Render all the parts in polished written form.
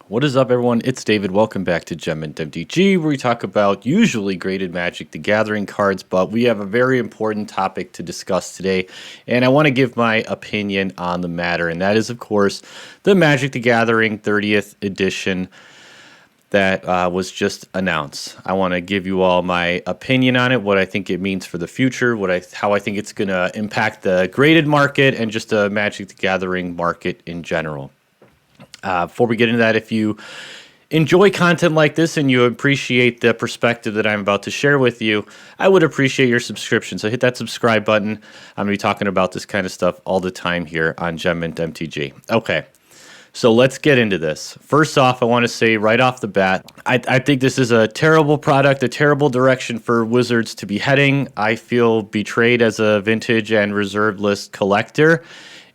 What is up, everyone? It's David. Welcome back to Gem and MTG, where we talk about usually graded Magic the Gathering cards, but we have a very important topic to discuss today, and I want to give my opinion on the matter, and that is, of course, the Magic the Gathering 30th edition that was just announced. I want to give you all my opinion on it, what I think it means for the future, how I think it's going to impact the graded market and just the Magic the Gathering market in general. Before we get into that, if you enjoy content like this and you appreciate the perspective that I'm about to share with you, I would appreciate your subscription. So hit that subscribe button. I'm going to be talking about this kind of stuff all the time here on Gem and MTG. Okay, so let's get into this. First off, I want to say right off the bat, I think this is a terrible product, a terrible direction for Wizards to be heading. I feel betrayed as a vintage and reserve list collector.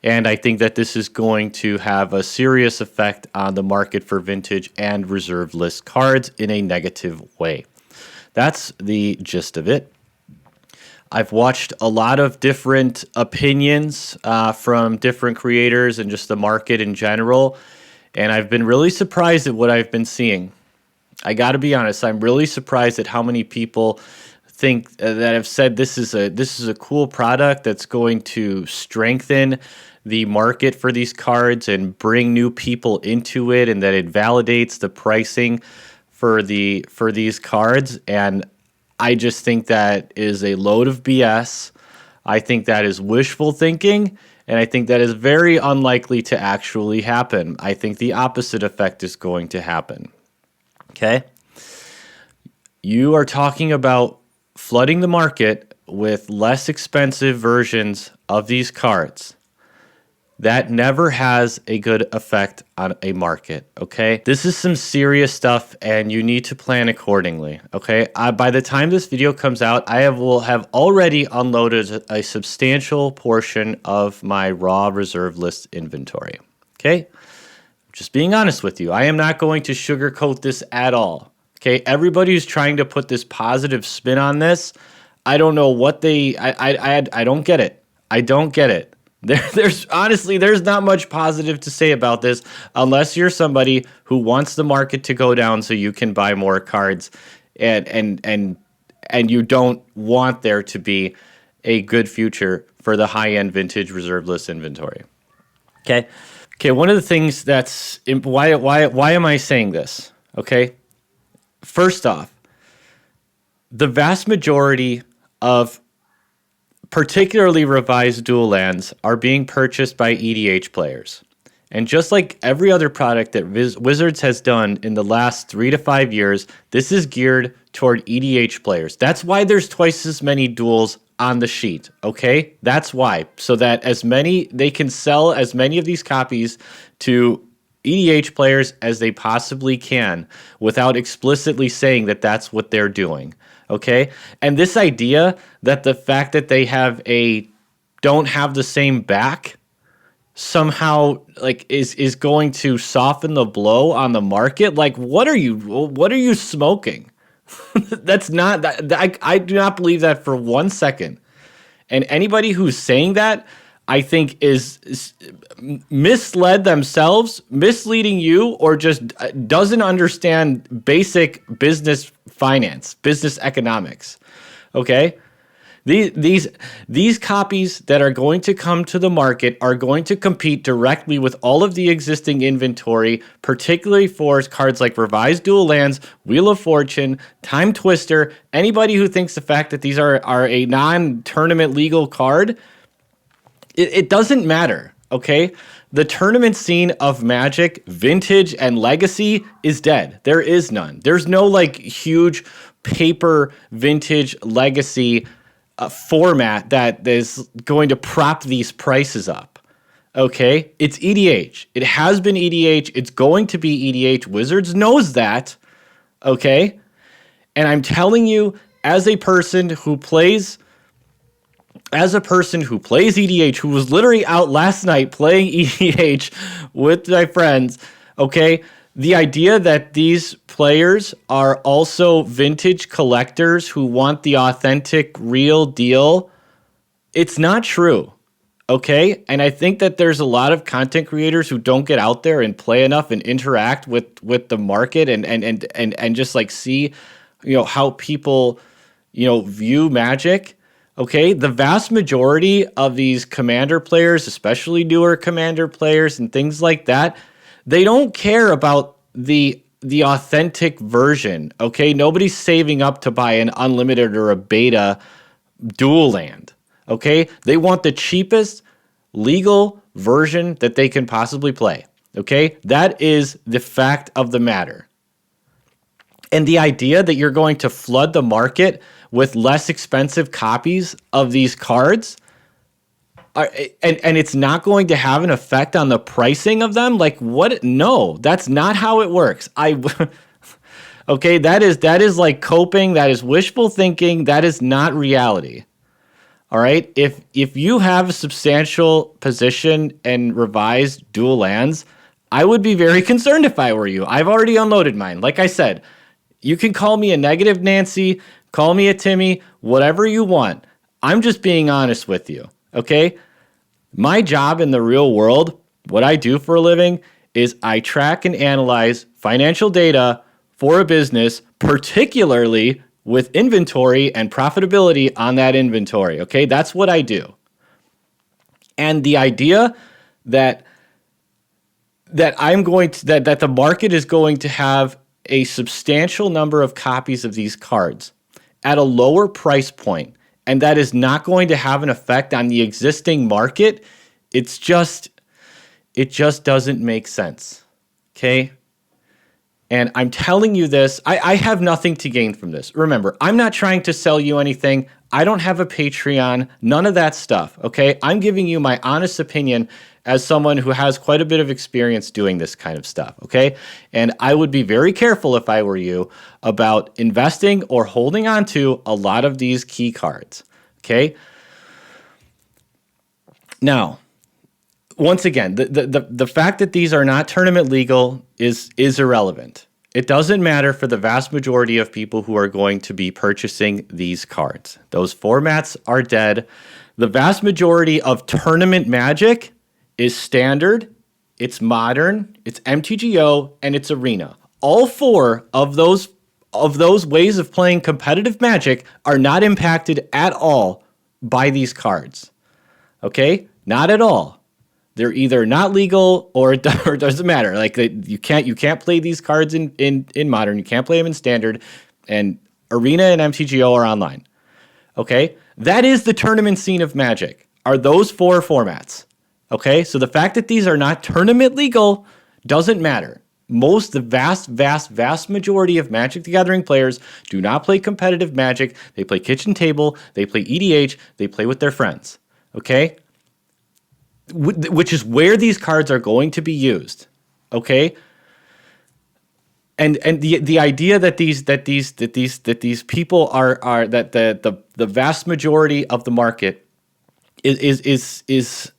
And I think that this is going to have a serious effect on the market for vintage and reserve list cards in a negative way. That's the gist of it. I've watched a lot of different opinions from different creators and just the market in general, and I've been really surprised at what I've been seeing. I got to be honest, I'm really surprised at how many people think that have said this is a cool product that's going to strengthen the market for these cards and bring new people into it, and that it validates the pricing for these cards. And I just think that is a load of BS. I think that is wishful thinking, and I think that is very unlikely to actually happen. I think the opposite effect is going to happen. Okay? You are talking about flooding the market with less expensive versions of these cards. That never has a good effect on a market, okay? This is some serious stuff, and you need to plan accordingly, okay? By the time this video comes out, will have already unloaded a substantial portion of my raw reserve list inventory, okay? Just being honest with you, I am not going to sugarcoat this at all, okay? Everybody who's trying to put this positive spin on this, I don't know what I don't get it. I don't get it. There's honestly, there's not much positive to say about this unless you're somebody who wants the market to go down so you can buy more cards, and you don't want there to be a good future for the high-end vintage reserve list inventory. Okay, one of the things that's why am I saying this? Okay, first off, the vast majority of particularly revised dual lands are being purchased by EDH players. And just like every other product that Wizards has done in the last 3 to 5 years, this is geared toward EDH players. That's why there's twice as many duels on the sheet, okay? That's why. So that they can sell as many of these copies to EDH players as they possibly can without explicitly saying that that's what they're doing. Okay, and this idea that the fact that they don't have the same back somehow is going to soften the blow on the market. Like, what are you smoking? That's not that. I do not believe that for 1 second. And anybody who's saying that, I think, is misled themselves, misleading you, or just doesn't understand basic business finance, business economics. Okay? These copies that are going to come to the market are going to compete directly with all of the existing inventory, particularly for cards like Revised Dual Lands, Wheel of Fortune, Time Twister. Anybody who thinks the fact that these are a non-tournament legal card, it doesn't matter, okay? The tournament scene of Magic, Vintage, and Legacy is dead. There is none. There's no huge paper Vintage Legacy format that is going to prop these prices up, okay? It's EDH. It has been EDH. It's going to be EDH. Wizards knows that, okay? And I'm telling you, as a person who plays EDH, who was literally out last night playing EDH with my friends, okay, the idea that these players are also vintage collectors who want the authentic, real deal, it's not true. Okay. And I think that there's a lot of content creators who don't get out there and play enough and interact with the market and just like see, how people, view Magic. Okay. The vast majority of these Commander players, especially newer Commander players and things like that, they don't care about the authentic version. Okay. Nobody's saving up to buy an unlimited or a beta dual land. Okay. They want the cheapest legal version that they can possibly play. Okay. That is the fact of the matter. And the idea that you're going to flood the market with less expensive copies of these cards and it's not going to have an effect on the pricing of them, like what? No, that's not how it works. Okay, that is like coping, that is wishful thinking, that is not reality. All right? If you have a substantial position and revised dual lands, I would be very concerned if I were you. I've already unloaded mine. Like I said, you can call me a negative Nancy, call me a Timmy, whatever you want. I'm just being honest with you, okay? My job in the real world, what I do for a living, is I track and analyze financial data for a business, particularly with inventory and profitability on that inventory, okay? That's what I do. And the idea that that the market is going to have a substantial number of copies of these cards at a lower price point, and that is not going to have an effect on the existing market, it just doesn't make sense, okay? And I'm telling you this, I have nothing to gain from this. Remember, I'm not trying to sell you anything. I don't have a Patreon, none of that stuff, okay? I'm giving you my honest opinion as someone who has quite a bit of experience doing this kind of stuff, okay? And I would be very careful if I were you about investing or holding on to a lot of these key cards, okay? Now, once again, the fact that these are not tournament legal is irrelevant. It doesn't matter for the vast majority of people who are going to be purchasing these cards. Those formats are dead. The vast majority of tournament Magic is standard, it's modern, it's MTGO, and it's arena. All four of those ways of playing competitive Magic are not impacted at all by these cards. Okay? Not at all. They're either not legal or it doesn't matter. Like you can't play these cards in modern. You can't play them in standard, and arena and MTGO are online. Okay, that is the tournament scene of Magic. Are those four formats? Okay, so the fact that these are not tournament legal doesn't matter. The vast majority of Magic the Gathering players do not play competitive Magic. They play kitchen table. They play EDH. They play with their friends. Okay. Which is where these cards are going to be used, okay? And the idea that these people are that the vast majority of the market is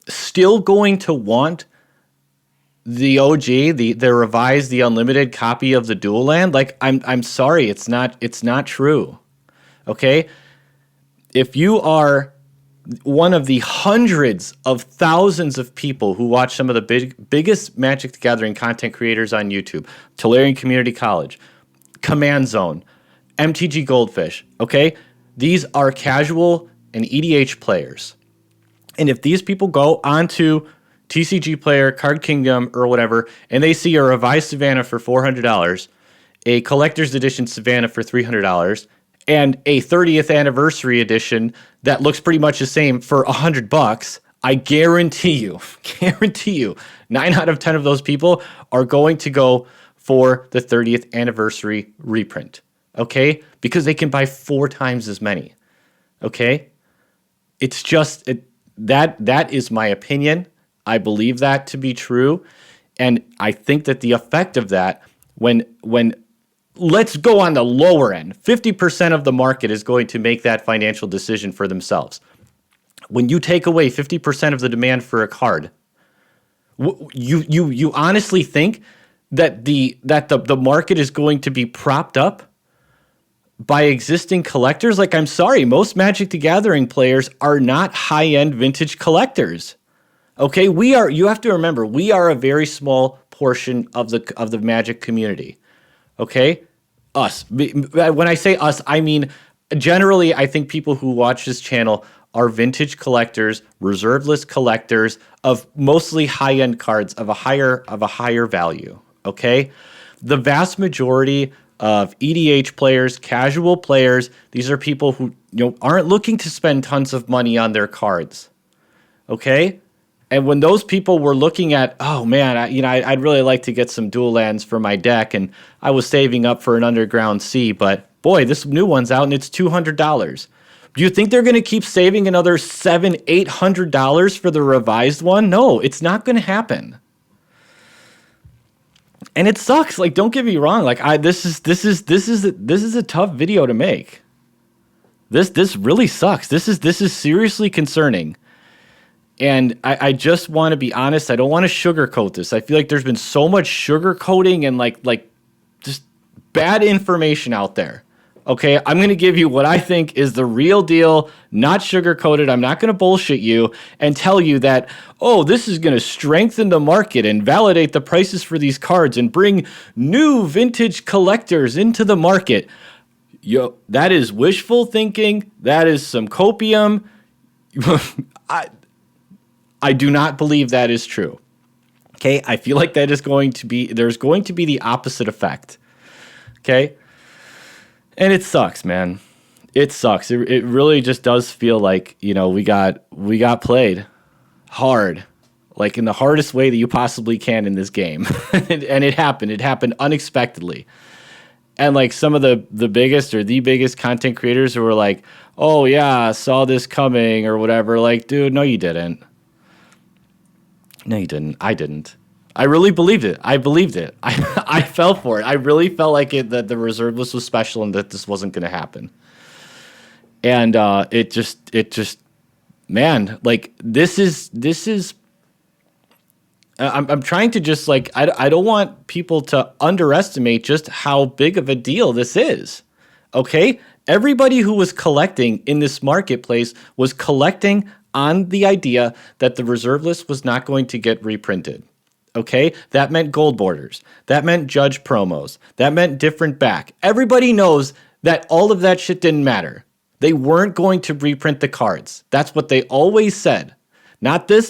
still going to want the OG, the revised, the unlimited copy of the dual land. Like I'm sorry, it's not true, okay? If you are one of the hundreds of thousands of people who watch some of the biggest Magic the Gathering content creators on YouTube, Tolarian Community College, Command Zone, MTG Goldfish, okay? These are casual and EDH players. And if these people go onto TCG Player, Card Kingdom, or whatever, and they see a revised Savannah for $400, a collector's edition Savannah for $300, and a 30th anniversary edition that looks pretty much the same for $100, I guarantee you, 9 out of 10 of those people are going to go for the 30th anniversary reprint, okay? Because they can buy 4 times as many, okay? It's just, that is my opinion. I believe that to be true, and I think that the effect of that, when let's go on the lower end. 50% of the market is going to make that financial decision for themselves. When you take away 50% of the demand for a card, you honestly think that the market is going to be propped up by existing collectors. Like, I'm sorry, most Magic the Gathering players are not high-end vintage collectors. Okay, you have to remember, we are a very small portion of the Magic community. Okay? Us. When I say us, I mean generally I think people who watch this channel are vintage collectors, reserve list collectors of mostly high-end cards of a higher value. Okay? The vast majority of EDH players, casual players, these are people who aren't looking to spend tons of money on their cards. Okay? And when those people were looking at, oh man, I'd really like to get some dual lands for my deck, and I was saving up for an Underground Sea, but boy, this new one's out and it's $200. Do you think they're going to keep saving another $700-800 for the revised one? No, it's not going to happen. And it sucks. Like, don't get me wrong. Like, this is a tough video to make. This really sucks. This is seriously concerning. And I just want to be honest. I don't want to sugarcoat this. I feel like there's been so much sugarcoating and like just bad information out there. Okay, I'm going to give you what I think is the real deal, not sugarcoated. I'm not going to bullshit you and tell you that, oh, this is going to strengthen the market and validate the prices for these cards and bring new vintage collectors into the market. That is wishful thinking. That is some copium. I do not believe that is true. Okay, I feel like there's going to be the opposite effect. Okay? And it sucks, man. It sucks. It really just does feel like, we got played hard, like in the hardest way that you possibly can in this game. And it happened. It happened unexpectedly. And like some of the biggest content creators who were like, oh yeah, saw this coming or whatever. Like, dude, no, you didn't. No, you didn't. I didn't. I really believed it. I believed it. I fell for it. I really felt like that the reserve list was special and that this wasn't going to happen. And it just, man, like this is. I'm trying to just like I don't want people to underestimate just how big of a deal this is. Okay, everybody who was collecting in this marketplace was collecting on the idea that the reserve list was not going to get reprinted. Okay, that meant gold borders. That meant judge promos. That meant different back. Everybody knows that all of that shit didn't matter. They weren't going to reprint the cards. That's what they always said. Not this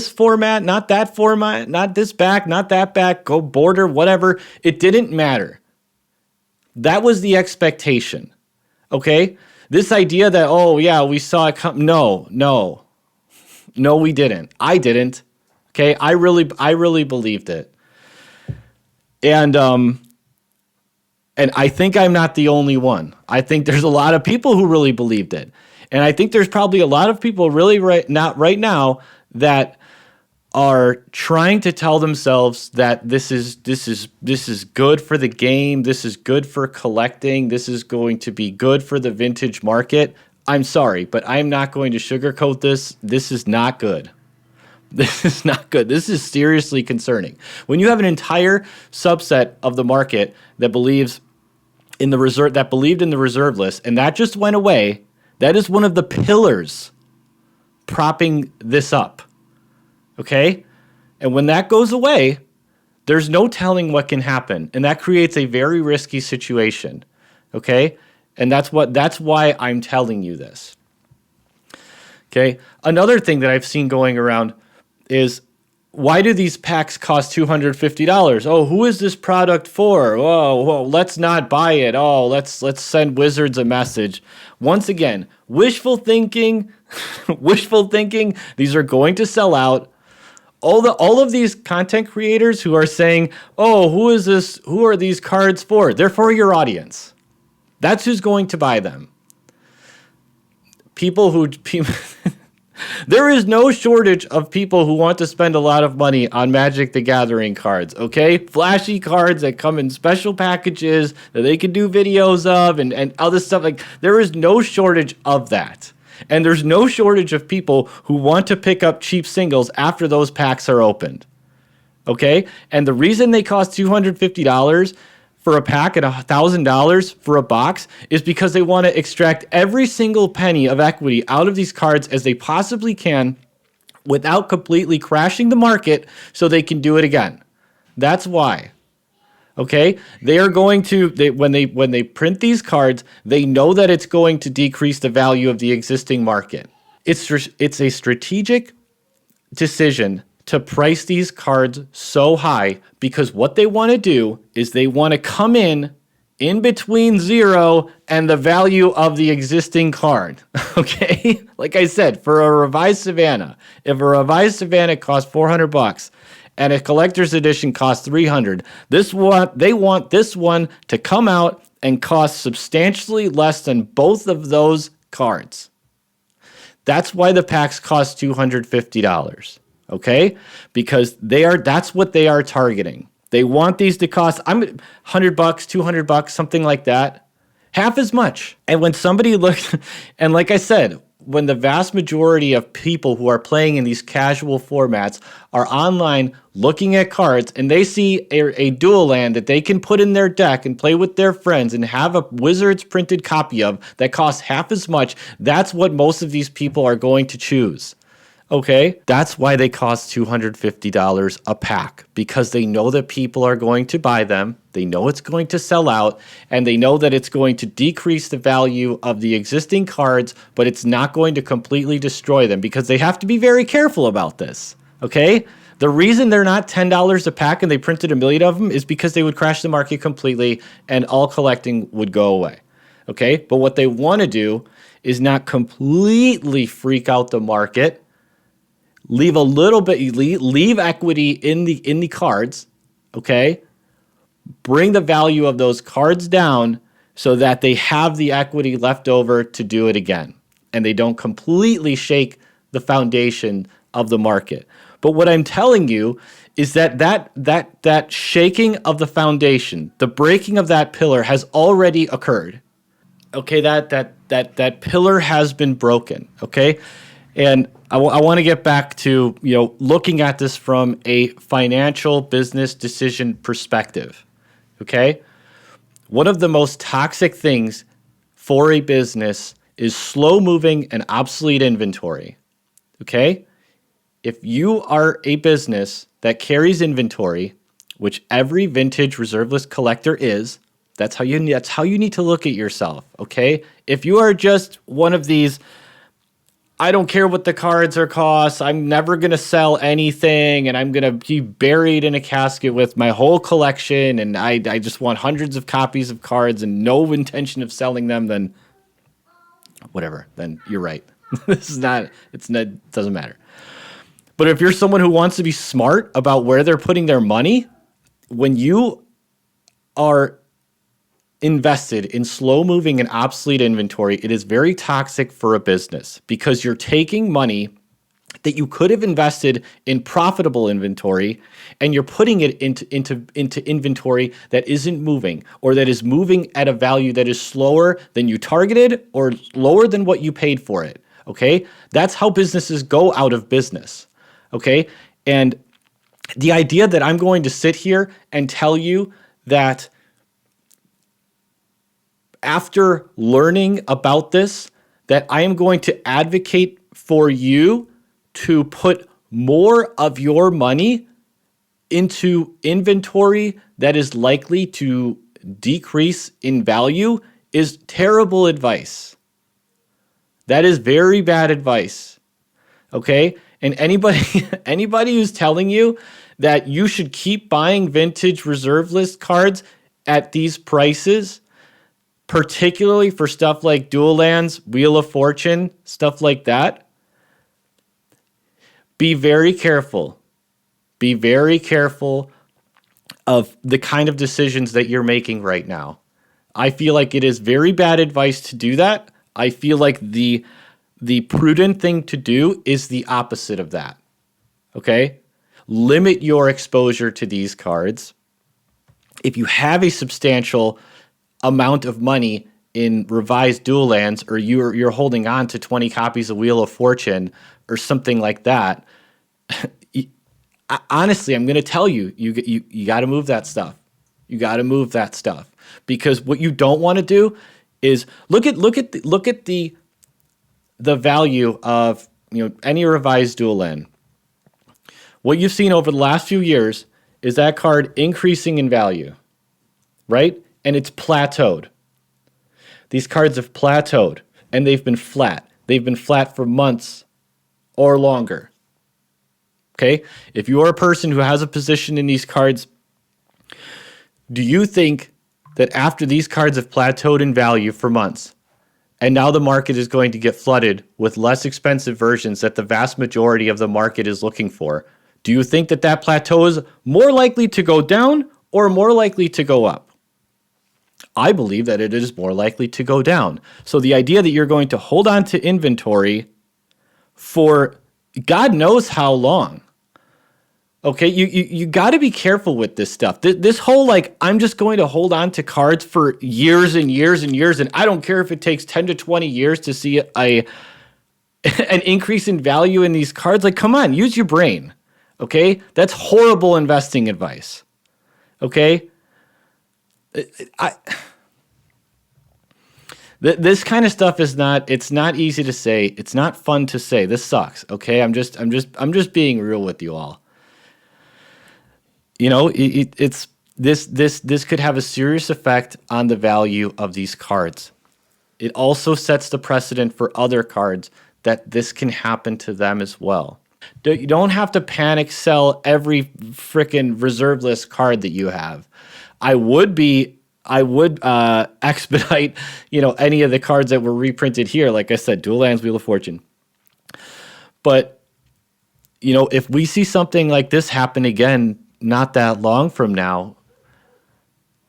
format, not that format, not this back, not that back, go border, whatever. It didn't matter. That was the expectation. Okay? This idea that, oh yeah, we saw it come. No, we didn't. I didn't. Okay, I really believed it, and I think I'm not the only one. I think there's a lot of people who really believed it, and I think there's probably a lot of people really right now that are trying to tell themselves that this is good for the game, this is good for collecting, this is going to be good for the vintage market. I'm sorry, but I'm not going to sugarcoat this. This is not good. This is not good. This is seriously concerning. When you have an entire subset of the market that believed in the reserve list, and that just went away, that is one of the pillars propping this up. Okay? And when that goes away, there's no telling what can happen, and that creates a very risky situation. Okay? And that's why I'm telling you this. Okay? Another thing that I've seen going around is, why do these packs cost $250? Oh, who is this product for? Oh, well, let's not buy it. Oh, let's send Wizards a message. Once again, wishful thinking, wishful thinking. These are going to sell out. All of these content creators who are saying, oh, who is this? Who are these cards for? They're for your audience. That's who's going to buy them. People there is no shortage of people who want to spend a lot of money on Magic the Gathering cards, okay? Flashy cards that come in special packages that they can do videos of and other stuff. Like, there is no shortage of that. And there's no shortage of people who want to pick up cheap singles after those packs are opened, okay? And the reason they cost $250 for a pack at $1,000 for a box is because they want to extract every single penny of equity out of these cards as they possibly can without completely crashing the market so they can do it again. That's why. Okay, they are going to when they print these cards, they know that it's going to decrease the value of the existing market. It's a strategic decision to price these cards so high because what they want to do is they want to come in between 0 and the value of the existing card. Okay, like I said, for a revised Savannah, if a revised Savannah costs $400 and a collector's edition costs $300, they want this one to come out and cost substantially less than both of those cards. That's why the packs cost $250. Okay? Because that's what they are targeting. They want these to cost $100, $200, something like that. Half as much. And when somebody looks, and like I said, when the vast majority of people who are playing in these casual formats are online looking at cards and they see a dual land that they can put in their deck and play with their friends and have a Wizards printed copy of that costs half as much, that's what most of these people are going to choose. Okay, that's why they cost $250 a pack, because they know that people are going to buy them, they know it's going to sell out, and they know that it's going to decrease the value of the existing cards, but it's not going to completely destroy them, because they have to be very careful about this. Okay, the reason they're not $10 a pack and they printed 1 million of them is because they would crash the market completely and all collecting would go away. Okay, but what they want to do is not completely freak out the market. Leave a little bit, leave equity in the cards, okay? Bring the value of those cards down so that they have the equity left over to do it again. And they don't completely shake the foundation of the market. But what I'm telling you is that shaking of the foundation, the breaking of that pillar has already occurred. Okay, that pillar has been broken, okay? And I want to get back to, looking at this from a financial business decision perspective, okay? One of the most toxic things for a business is slow-moving and obsolete inventory, okay? If you are a business that carries inventory, which every vintage reserve list collector is, that's how you need to look at yourself, okay? If you are just one of these, I don't care what the cards are cost, I'm never going to sell anything, and I'm going to be buried in a casket with my whole collection, and I just want hundreds of copies of cards and no intention of selling them, then whatever, then you're right. It doesn't matter. But if you're someone who wants to be smart about where they're putting their money, when you are invested in slow-moving and obsolete inventory, it is very toxic for a business because you're taking money that you could have invested in profitable inventory and you're putting it into inventory that isn't moving or that is moving at a value that is slower than you targeted or lower than what you paid for it, okay? That's how businesses go out of business, okay? And the idea that I'm going to sit here and tell you that after learning about this, that I am going to advocate for you to put more of your money into inventory that is likely to decrease in value is terrible advice. That is very bad advice. Okay? And anybody who's telling you that you should keep buying vintage reserve list cards at these prices, particularly for stuff like Dual Lands, Wheel of Fortune, stuff like that, be very careful. Be very careful of the kind of decisions that you're making right now. I feel like it is very bad advice to do that. I feel like the prudent thing to do is the opposite of that. Okay? Limit your exposure to these cards. If you have a substantial amount of money in revised Dual Lands, or you're holding on to 20 copies of Wheel of Fortune or something like that, honestly, I'm going to tell you, you got to move that stuff. You got to move that stuff, because what you don't want to do is look at the value of, any revised dual land. What you've seen over the last few years is that card increasing in value, right? And it's plateaued. These cards have plateaued, and they've been flat. They've been flat for months or longer. Okay? If you are a person who has a position in these cards, do you think that after these cards have plateaued in value for months, and now the market is going to get flooded with less expensive versions that the vast majority of the market is looking for, do you think that that plateau is more likely to go down or more likely to go up? I believe that it is more likely to go down. So the idea that you're going to hold on to inventory for God knows how long. Okay, you got to be careful with this stuff. This whole, like, I'm just going to hold on to cards for years and years and years, and I don't care if it takes 10 to 20 years to see an increase in value in these cards. Like, come on, use your brain. Okay, that's horrible investing advice. Okay, this kind of stuff is not. It's not easy to say. It's not fun to say. This sucks. Okay, I'm just being real with you all. It's this could have a serious effect on the value of these cards. It also sets the precedent for other cards that this can happen to them as well. You don't have to panic sell every freaking reserve list card that you have. I would expedite, any of the cards that were reprinted here. Like I said, Dual Lands, Wheel of Fortune. But, if we see something like this happen again, not that long from now,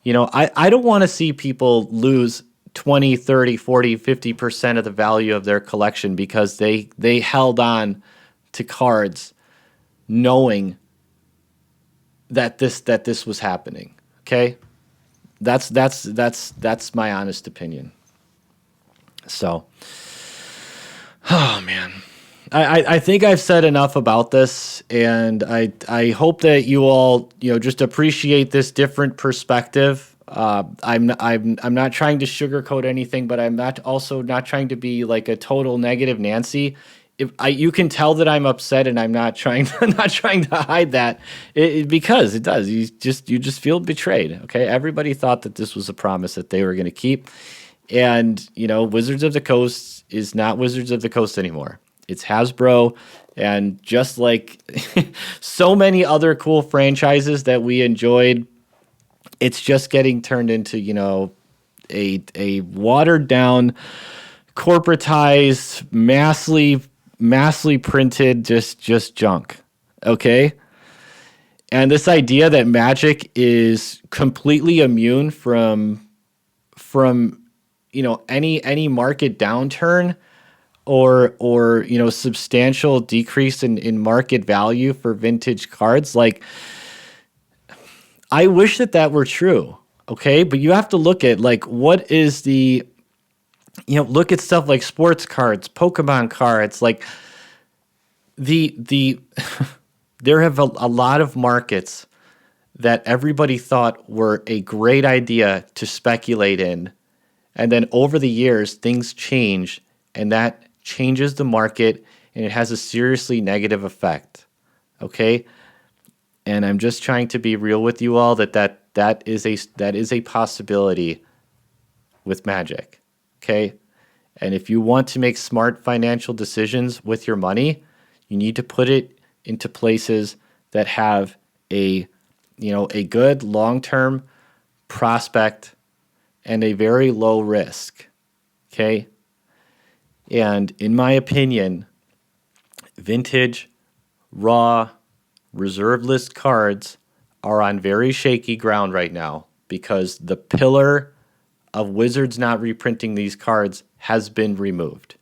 I don't want to see people lose 20, 30, 40, 50% of the value of their collection because they held on to cards knowing that this was happening. Okay? That's my honest opinion. So, oh man. I think I've said enough about this, and I hope that you all just appreciate this different perspective. I'm not trying to sugarcoat anything, but I'm not trying to be like a total negative Nancy. You can tell that I'm upset, and I'm not trying to hide that because it does. You just feel betrayed. Okay, everybody thought that this was a promise that they were going to keep, and Wizards of the Coast is not Wizards of the Coast anymore. It's Hasbro, and just like so many other cool franchises that we enjoyed, it's just getting turned into, a watered down, corporatized, massively printed, just junk. Okay? And this idea that Magic is completely immune from any market downturn or substantial decrease in market value for vintage cards, like, I wish that were true, okay? But you have to look at, like, what is the, look at stuff like sports cards, Pokemon cards, like, there have a lot of markets that everybody thought were a great idea to speculate in, and then over the years, things change, and that changes the market, and it has a seriously negative effect. Okay? And I'm just trying to be real with you all that is a possibility with Magic. Okay? And if you want to make smart financial decisions with your money, you need to put it into places that have a good long-term prospect and a very low risk. Okay? And in my opinion, vintage, raw, reserve list cards are on very shaky ground right now because the pillar of Wizards not reprinting these cards has been removed.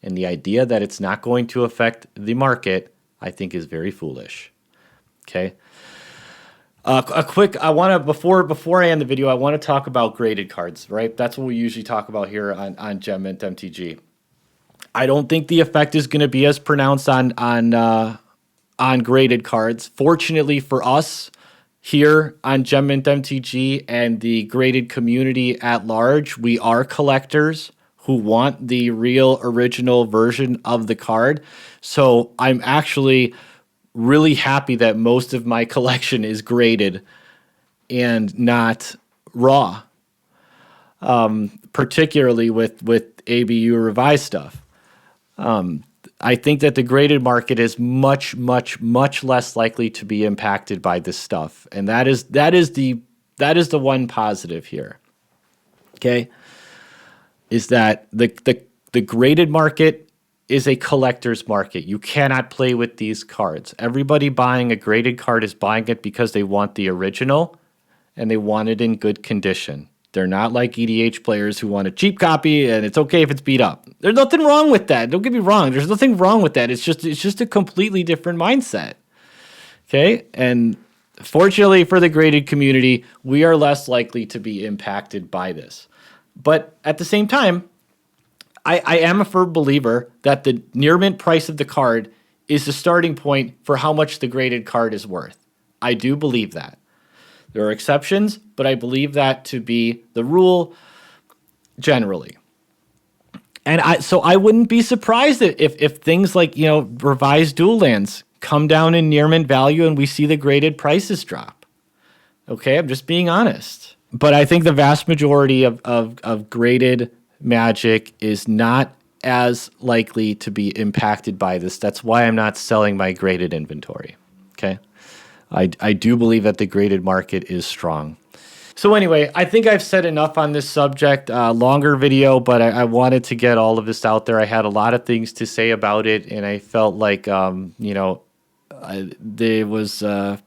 And the idea that it's not going to affect the market, I think, is very foolish. Okay? Before I end the video, I want to talk about graded cards, right? That's what we usually talk about here on Gem Mint MTG. I don't think the effect is going to be as pronounced on graded cards. Fortunately for us, here on Gem Mint MTG and the graded community at large, we are collectors who want the real original version of the card. So I'm actually really happy that most of my collection is graded and not raw, particularly with ABU revised stuff. I think that the graded market is much, much, much less likely to be impacted by this stuff, and that is the one positive here. Okay, is that the graded market is a collector's market. You cannot play with these cards. Everybody buying a graded card is buying it because they want the original and they want it in good condition. They're not like EDH players who want a cheap copy and it's okay if it's beat up. There's nothing wrong with that. Don't get me wrong. There's nothing wrong with that. It's just a completely different mindset. Okay? And fortunately for the graded community, we are less likely to be impacted by this. But at the same time, I am a firm believer that the near mint price of the card is the starting point for how much the graded card is worth. I do believe that. There are exceptions, but I believe that to be the rule generally. And so I wouldn't be surprised if things like, revised dual lands come down in near mint value and we see the graded prices drop. Okay, I'm just being honest. But I think the vast majority of graded Magic is not as likely to be impacted by this. That's why I'm not selling my graded inventory. Okay. I do believe that the graded market is strong. So anyway, I think I've said enough on this subject. Longer video, but I wanted to get all of this out there. I had a lot of things to say about it, and I felt like it was the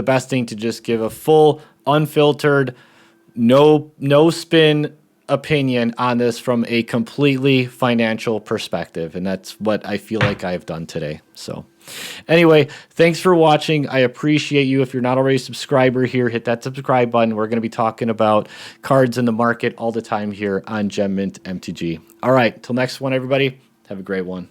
best thing to just give a full, unfiltered, no spin opinion on this from a completely financial perspective, and that's what I feel like I've done today. So anyway, thanks for watching. I appreciate you. If you're not already a subscriber here, hit that subscribe button. We're going to be talking about cards in the market all the time here on Gem Mint MTG. All right, till next one, everybody, have a great one.